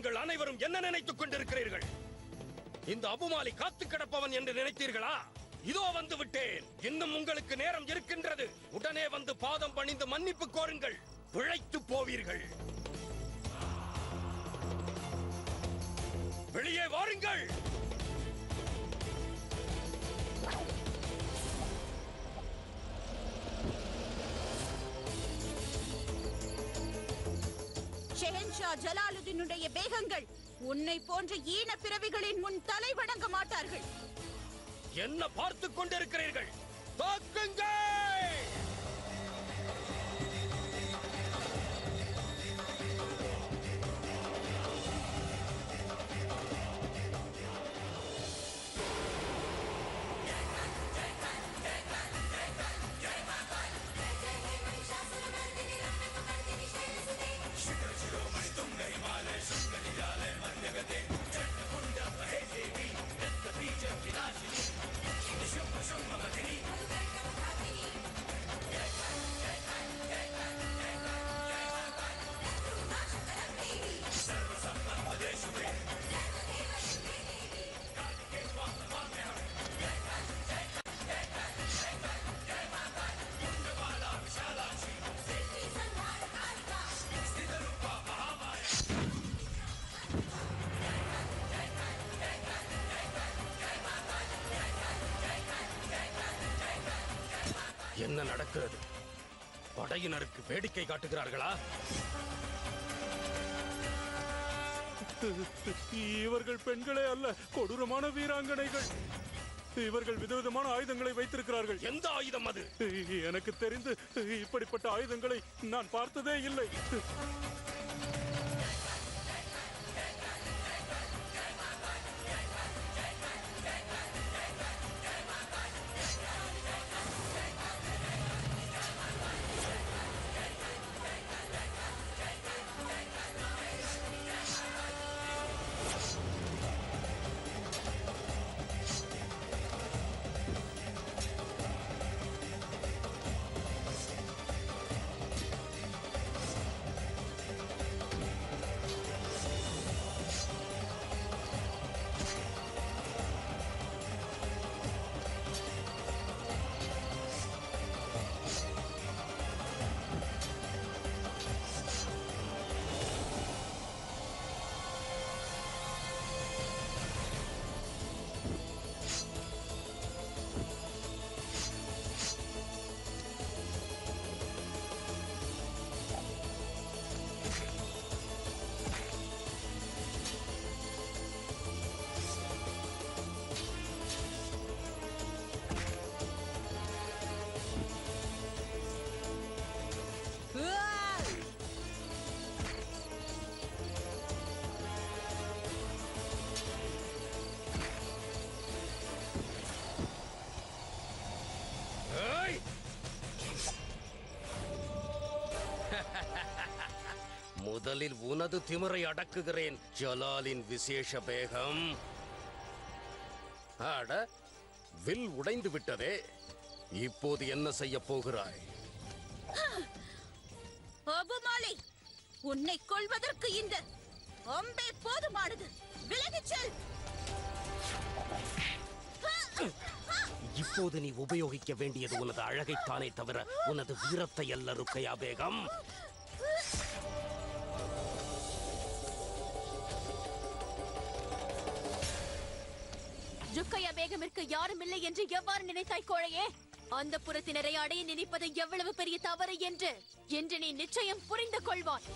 நீங்கள் அனைவரும் என்ன நினைத்துக் கொண்டிருக்கிறீர்கள்? இந்த அபுமாலி காத்து கிடப்பவன் என்று நினைத்தீர்களா? இதோ வந்து விட்டேன். இன்னும் உங்களுக்கு நேரம் இருக்கின்றது. உடனே வந்து பாதம் பணிந்து மன்னிப்பு கோருங்கள். பிழைத்து போவீர்கள். வெளியே வாருங்கள். ஷெஹன்ஷா ஜலாலுதீனுடைய பேகங்கள் உன்னை போன்ற ஈன பிறவிகளின் முன் தலை வணங்க மாட்டார்கள். என்ன பார்த்துக் கொண்டிருக்கிறீர்கள்? தாக்குங்கள்! என்ன நடக்கிறது? படையினருக்கு வேடிக்கை காட்டுகிறார்களா? இவர்கள் பெண்களே அல்ல, கொடூரமான வீராங்கனைகள். இவர்கள் விதவிதமான ஆயுதங்களை வைத்திருக்கிறார்கள். எந்த ஆயுதம் அது? எனக்கு தெரிந்து இப்படிப்பட்ட ஆயுதங்களை நான் பார்த்ததே இல்லை. முதலில் உனது திமிரை அடக்குகிறேன், ஜலாலின் விசேஷ பேகம். ஆட, வில் உடைந்து விட்டதே. இப்போது என்ன செய்ய போகிறாய்? அபுமாலி, உன்னை கொல்வதற்கு இந்த அம்பே போதுமானது. விலகிச் செல். இப்போது நீ உபயோகிக்க வேண்டியது உனது அழகைத்தானே தவிர உனது வீரத்தை அல்ல, ருக்கையா பேகம். ருக்கையா பேகமிற்கு யாரும் இல்லை என்று எவ்வாறு நினைத்தாய் கோழையே? அந்த புறத்தினரை அடைய நினைப்பது எவ்வளவு பெரிய தவறு என்று நீ நிச்சயம் புரிந்து கொள்வாய்.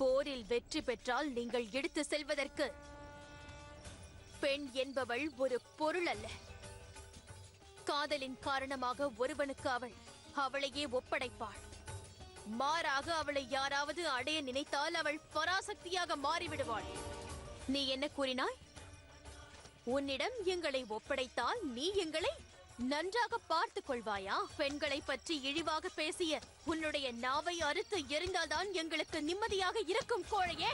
போரில் வெற்றி பெற்றால் நீங்கள் எடுத்து செல்வதற்கு பெண் என்பவள் ஒரு பொருள் அல்ல, காதலின் காரணமாக ஒருவனுக்கு அவளையே ஒப்படைப்பாள். மாறாக அவளை யாராவது அடைய நினைத்தால் அவள் பராசக்தியாக மாறிவிடுவாள். நீ என்ன கூறினாய்? உன்னிடம் எங்களை ஒப்படைத்தால் நீ எங்களை நன்றாக பார்த்துக் கொள்வாயா? பெண்களை பற்றி இழிவாக பேசிய உன்னுடைய நாவை அறுத்து எறிந்தால்தான் எங்களுக்கு நிம்மதியாக இருக்கும் கோழையே.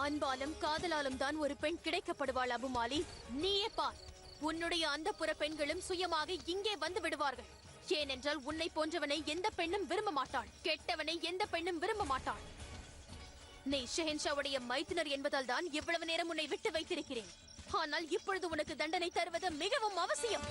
அன்பாலும் காதலாலும் தான் ஒரு பெண் கிடைக்கப்படுவாள் அபுமாலி. நீயே பார், உன்னுடைய அந்தப்புற பெண்களும் சுயமாக இங்கே வந்து விடுவார்கள். ஏனென்றால் உன்னை போன்றவனை எந்த பெண்ணும் விரும்ப மாட்டாள், கெட்டவனை எந்த பெண்ணும் விரும்ப மாட்டாள். நீ ஷெஹன்ஷாவுடைய மைத்துனர் என்பதால் தான் இவ்வளவு நேரம் உன்னை விட்டு வைத்திருக்கிறேன். ஆனால் இப்பொழுது உனக்கு தண்டனை தருவது மிகவும் அவசியம்.